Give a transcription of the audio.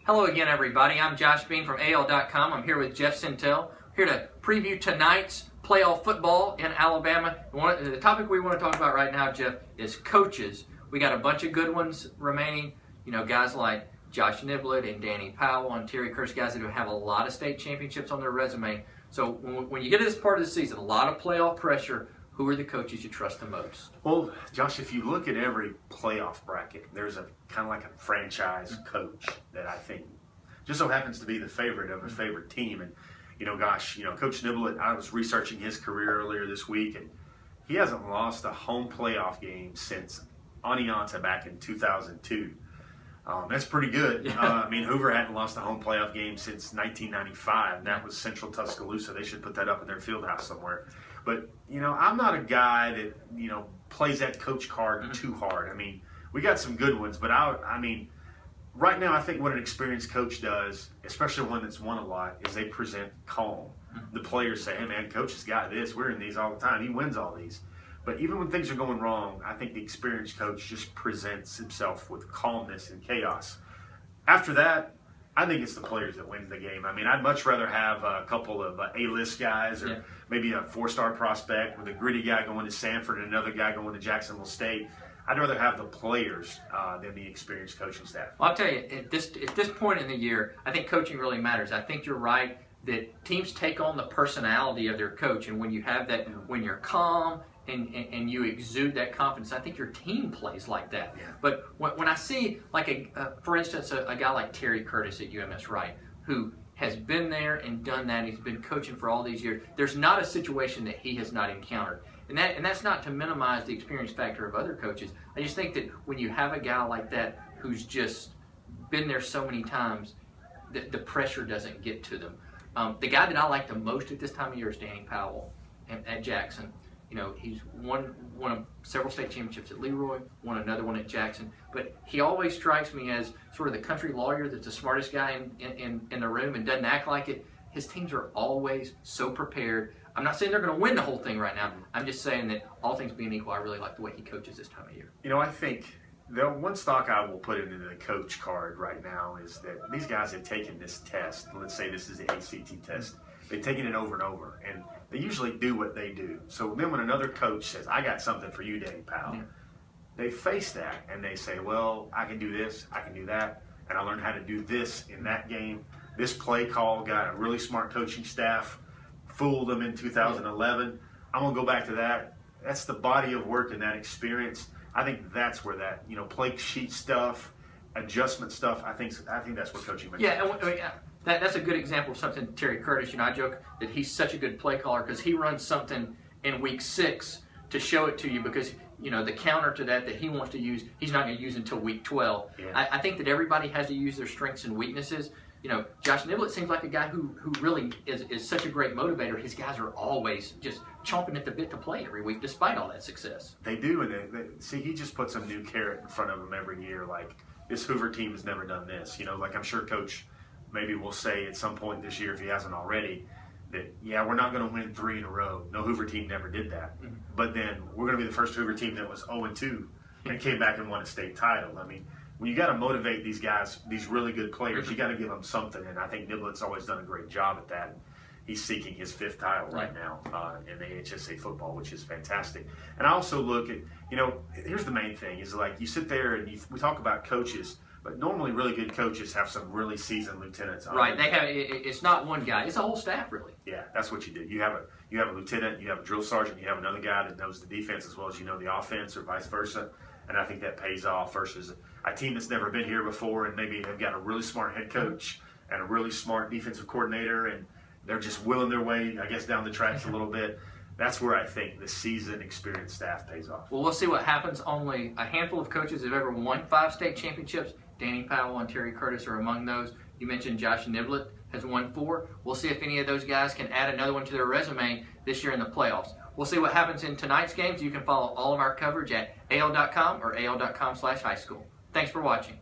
Hello again, everybody. I'm Josh Bean from AL.com. I'm here with Jeff Sentell, here to preview tonight's playoff football in Alabama. The topic we want to talk about right now, Jeff, is coaches. We got a bunch of good ones remaining. You know, guys like Josh Niblett and Danny Powell and Terry Curtis, guys that have a lot of state championships on their resume. So when you get to this part of the season, a lot of playoff pressure. Who are the coaches you trust the most? Well, Josh, if you look at every playoff bracket, there's a kind of like a franchise coach that I think just so happens to be the favorite of a favorite team. And, Coach Niblett, I was researching his career earlier this week, and he hasn't lost a home playoff game since Anianta back in 2002. That's pretty good. Yeah. Hoover hadn't lost a home playoff game since 1995, and that was Central Tuscaloosa. They should put that up in their field house somewhere. But, I'm not a guy that, plays that coach card too hard. We got some good ones, but right now I think what an experienced coach does, especially one that's won a lot, is they present calm. The players say, hey, man, coach has got this. We're in these all the time. He wins all these. But even when things are going wrong, I think the experienced coach just presents himself with calmness and chaos. After that, I think it's the players that wins the game. I'd much rather have a couple of A-list guys or maybe a four-star prospect with a gritty guy going to Sanford and another guy going to Jacksonville State. I'd rather have the players than the experienced coaching staff. Well, I'll tell you, at this point in the year, I think coaching really matters. I think you're right that teams take on the personality of their coach, and when you have that, when you're calm and you exude that confidence, I think your team plays like that. Yeah. But when I see, like, for instance, a guy like Terry Curtis at UMS Wright, who has been there and done that, he's been coaching for all these years, there's not a situation that he has not encountered. And that's not to minimize the experience factor of other coaches. I just think that when you have a guy like that who's just been there so many times, the pressure doesn't get to them. The guy that I like the most at this time of year is Danny Powell at Jackson. He's won of several state championships at Leroy, won another one at Jackson. But he always strikes me as sort of the country lawyer that's the smartest guy in the room and doesn't act like it. His teams are always so prepared. I'm not saying they're going to win the whole thing right now. I'm just saying that all things being equal, I really like the way he coaches this time of year. I think the one stock I will put into the coach card right now is that these guys have taken this test. Let's say this is the ACT test. They've taken it over and over, and they usually do what they do. So then when another coach says, I got something for you, Danny Powell, they face that, and they say, well, I can do this, I can do that, and I learned how to do this in that game. This play call got a really smart coaching staff, fooled them in 2011. I'm going to go back to that. That's the body of work and that experience. I think that's where that, play sheet stuff, adjustment stuff, I think that's where coaching makes sense. That's a good example of something Terry Curtis, I joke that he's such a good play caller because he runs something in week 6 to show it to you because, the counter to that he wants to use, he's not going to use until week 12. Yeah. I think that everybody has to use their strengths and weaknesses. Josh Niblett seems like a guy who really is such a great motivator. His guys are always just chomping at the bit to play every week despite all that success. They do, and he just puts a new carrot in front of them every year. Like, this Hoover team has never done this. I'm sure Coach maybe will say at some point this year, if he hasn't already, that, we're not going to win 3 in a row. No Hoover team never did that. Mm-hmm. But then we're going to be the first Hoover team that was 0-2 and came back and won a state title. When you got to motivate these guys, these really good players, you got to give them something. And I think Niblett's always done a great job at that. He's seeking his 5th title right now in the HSA football, which is fantastic. And I also look at, here's the main thing is, like, you sit there and we talk about coaches, but normally really good coaches have some really seasoned lieutenants. Right. They have. It's not one guy. It's a whole staff, really. Yeah, that's what you do. You have a lieutenant, you have a drill sergeant, you have another guy that knows the defense as well as you know the offense, or vice versa. And I think that pays off versus a team that's never been here before and maybe they've got a really smart head coach and a really smart defensive coordinator and they're just willing their way, I guess, down the tracks a little bit. That's where I think the seasoned, experienced staff pays off. Well, we'll see what happens. Only a handful of coaches have ever won 5 state championships. Danny Powell and Terry Curtis are among those. You mentioned Josh Niblett has won 4. We'll see if any of those guys can add another one to their resume this year in the playoffs. We'll see what happens in tonight's games. You can follow all of our coverage at AL.com or AL.com/highschool. Thanks for watching.